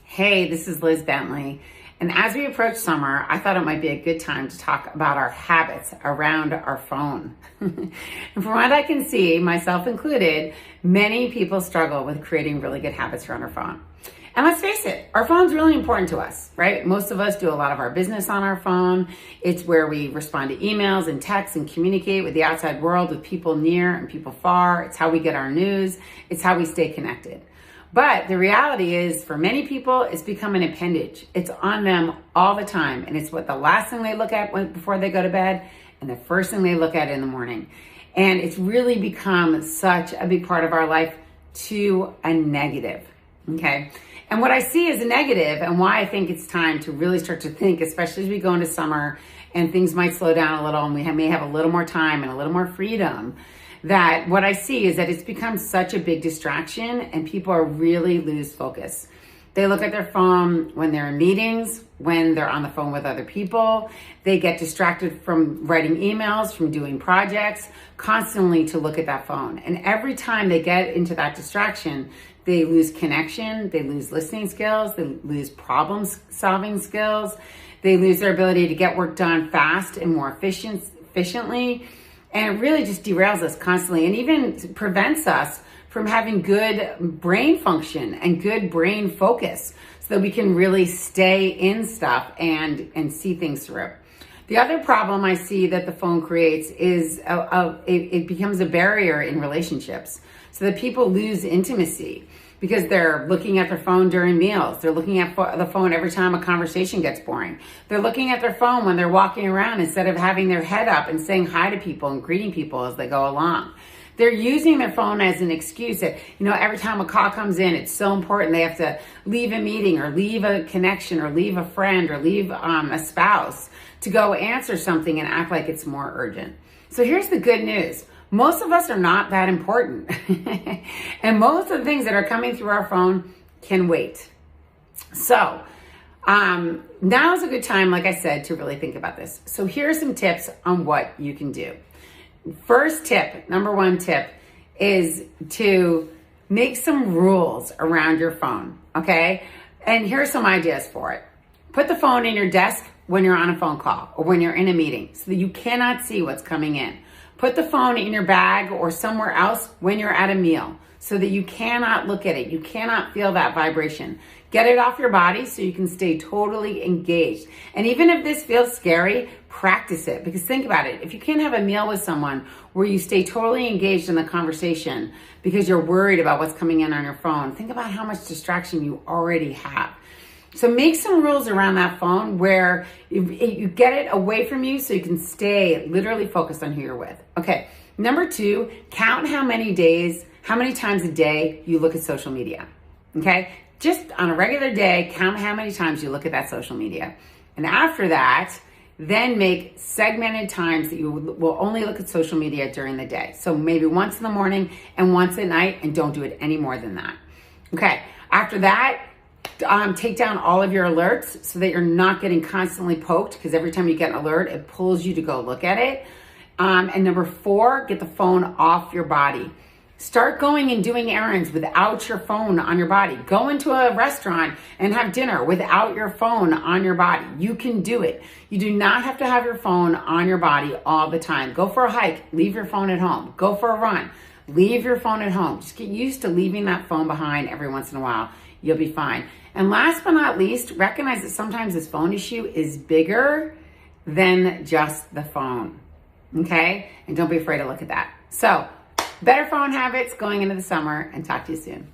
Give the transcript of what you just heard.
Hey, this is Liz Bentley. And as we approach summer, I thought it might be a good time to talk about our habits around our phone. And from what I can see, myself included, many people struggle with creating really good habits around our phone. And let's face it, our phone's really important to us, right? Most of us do a lot of our business on our phone. It's where we respond to emails and texts and communicate with the outside world, with people near and people far. It's how we get our news. It's how we stay connected. But the reality is, for many people, it's become an appendage. It's on them all the time. And it's what the last thing they look at before they go to bed and the first thing they look at in the morning. And it's really become such a big part of our life to a negative, okay? And what I see as a negative, and why I think it's time to really start to think, especially as we go into summer and things might slow down a little and we may have a little more time and a little more freedom, that what I see is that it's become such a big distraction and people are really lose focus. They look at their phone when they're in meetings, when they're on the phone with other people. They get distracted from writing emails, from doing projects, constantly to look at that phone. And every time they get into that distraction, they lose connection, they lose listening skills, they lose problem solving skills, they lose their ability to get work done fast and more efficiently. And it really just derails us constantly and even prevents us from having good brain function and good brain focus so that we can really stay in stuff and see things through. The other problem I see that the phone creates is it becomes a barrier in relationships so that people lose intimacy because they're looking at their phone during meals. They're looking at the phone every time a conversation gets boring. They're looking at their phone when they're walking around instead of having their head up and saying hi to people and greeting people as they go along. They're using their phone as an excuse that, every time a call comes in, it's so important. They have to leave a meeting or leave a connection or leave a friend or leave a spouse to go answer something and act like it's more urgent. So here's the good news. Most of us are not that important. And most of the things that are coming through our phone can wait. So now is a good time, like I said, to really think about this. So here are some tips on what you can do. First tip, number one tip, is to make some rules around your phone, okay? And here's some ideas for it. Put the phone in your desk when you're on a phone call or when you're in a meeting so that you cannot see what's coming in. Put the phone in your bag or somewhere else when you're at a meal so that you cannot look at it. You cannot feel that vibration. Get it off your body so you can stay totally engaged. And even if this feels scary, practice it. Because think about it. If you can't have a meal with someone where you stay totally engaged in the conversation because you're worried about what's coming in on your phone, think about how much distraction you already have. So make some rules around that phone where you get it away from you so you can stay literally focused on who you're with. Okay, number two, count how many times a day you look at social media. Okay, just on a regular day, count how many times you look at that social media. And after that, then make segmented times that you will only look at social media during the day. So maybe once in the morning and once at night, and don't do it any more than that. Okay, after that, take down all of your alerts so that you're not getting constantly poked, because every time you get an alert, it pulls you to go look at it. And number four, get the phone off your body. Start going and doing errands without your phone on your body. Go into a restaurant and have dinner without your phone on your body. You can do it. You do not have to have your phone on your body all the time. Go for a hike, leave your phone at home. Go for a run, leave your phone at home. Just get used to leaving that phone behind every once in a while. You'll be fine. And last but not least, recognize that sometimes this phone issue is bigger than just the phone, okay? And don't be afraid to look at that. So, better phone habits going into the summer, and talk to you soon.